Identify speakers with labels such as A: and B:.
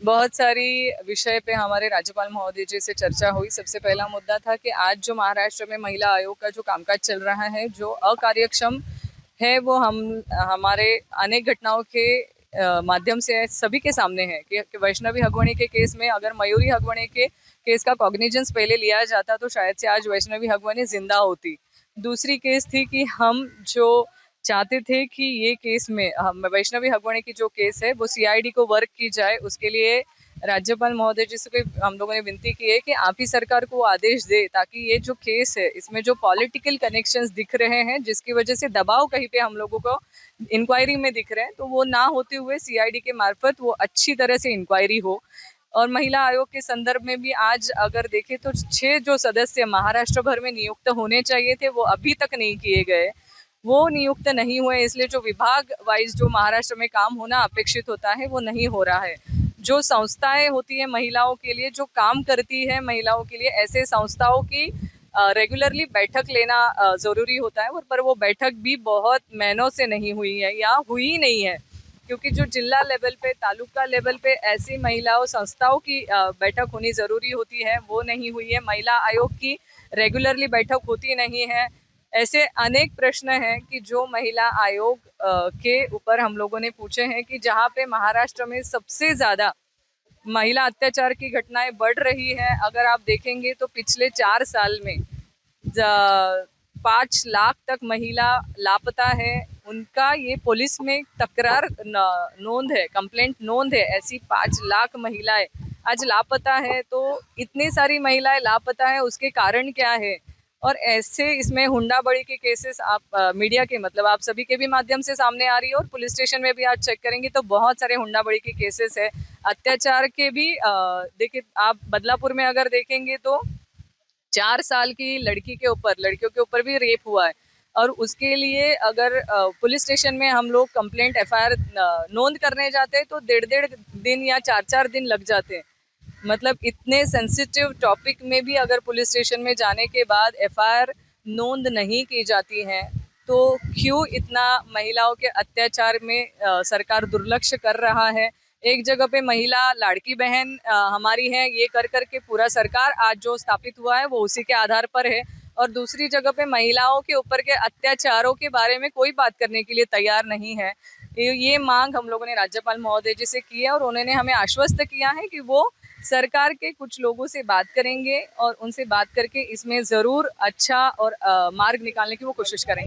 A: बहुत सारी विषय पे हमारे राज्यपाल महोदय जी से चर्चा हुई। सबसे पहला मुद्दा था कि आज जो महाराष्ट्र में महिला आयोग का जो कामकाज चल रहा है, जो अकार्यक्षम है, वो हमारे अनेक घटनाओं के माध्यम से सभी के सामने है कि वैष्णवी हगवणी के केस में अगर मयूरी हगवणी के केस का कॉग्निजेंस पहले लिया जाता तो शायद से आज वैष्णवी हगवणी जिंदा होती। दूसरी केस थी कि हम जो चाहते थे कि ये केस में वैष्णवी हगवणी की जो केस है वो सीआईडी को वर्क की जाए। उसके लिए राज्यपाल महोदय जी से हम लोगों ने विनती की है कि आप ही सरकार को आदेश दे, ताकि ये जो केस है इसमें जो पॉलिटिकल कनेक्शंस दिख रहे हैं, जिसकी वजह से दबाव कहीं पे हम लोगों को इंक्वायरी में दिख रहे हैं, तो वो ना होते हुए सीआईडी के मार्फत वो अच्छी तरह से इंक्वायरी हो। और महिला आयोग के संदर्भ में भी आज अगर देखें तो 6 जो सदस्य महाराष्ट्र भर में नियुक्त होने चाहिए थे वो अभी तक नहीं किए गए, वो नियुक्त नहीं हुए। इसलिए जो विभाग वाइज जो महाराष्ट्र में काम होना अपेक्षित होता है वो नहीं हो रहा है। जो संस्थाएं होती है महिलाओं के लिए, जो काम करती है महिलाओं के लिए, ऐसे संस्थाओं की रेगुलरली बैठक लेना जरूरी होता है, पर वो बैठक भी बहुत महीनों से नहीं हुई है या हुई नहीं है, क्योंकि जो जिला लेवल पे, तालुका लेवल पे ऐसी महिलाओं संस्थाओं की बैठक होनी जरूरी होती है, वो नहीं हुई है। महिला आयोग की रेगुलरली बैठक होती नहीं है। ऐसे अनेक प्रश्न हैं कि जो महिला आयोग के ऊपर हम लोगों ने पूछे हैं कि जहाँ पे महाराष्ट्र में सबसे ज्यादा महिला अत्याचार की घटनाएं बढ़ रही है। अगर आप देखेंगे तो पिछले 4 साल में 5 लाख तक महिला लापता है। उनका ये पुलिस में तकरार नोंद है, कंप्लेंट नोंद है। ऐसी 5 लाख महिलाएं आज लापता है। तो इतनी सारी महिलाएं लापता है, उसके कारण क्या है? और ऐसे इसमें हुंडाबड़ी के केसेस आप मीडिया के, मतलब आप सभी के भी माध्यम से सामने आ रही है, और पुलिस स्टेशन में भी आज चेक करेंगे तो बहुत सारे हुंडाबड़ी के केसेस है। अत्याचार के भी देखिए, आप बदलापुर में अगर देखेंगे तो 4 साल की लड़की के ऊपर, लड़कियों के ऊपर भी रेप हुआ है, और उसके लिए अगर पुलिस स्टेशन में हम लोग कंप्लेंट एफआईआर नोंद करने जाते हैं तो 1.5 दिन या 4-4 दिन लग जाते हैं। मतलब इतने सेंसिटिव टॉपिक में भी अगर पुलिस स्टेशन में जाने के बाद एफआईआर नोंद नहीं की जाती है, तो क्यों इतना महिलाओं के अत्याचार में सरकार दुर्लक्ष्य कर रहा है? एक जगह पे महिला लाड़की बहन हमारी है, ये कर करके पूरा सरकार आज जो स्थापित हुआ है वो उसी के आधार पर है, और दूसरी जगह पे महिलाओं के ऊपर के अत्याचारों के बारे में कोई बात करने के लिए तैयार नहीं है। ये मांग हम लोगों ने राज्यपाल महोदय जी से की है, और उन्होंने हमें आश्वस्त किया है कि वो सरकार के कुछ लोगों से बात करेंगे और उनसे बात करके इसमें जरूर अच्छा और मार्ग निकालने की वो कोशिश करेंगे।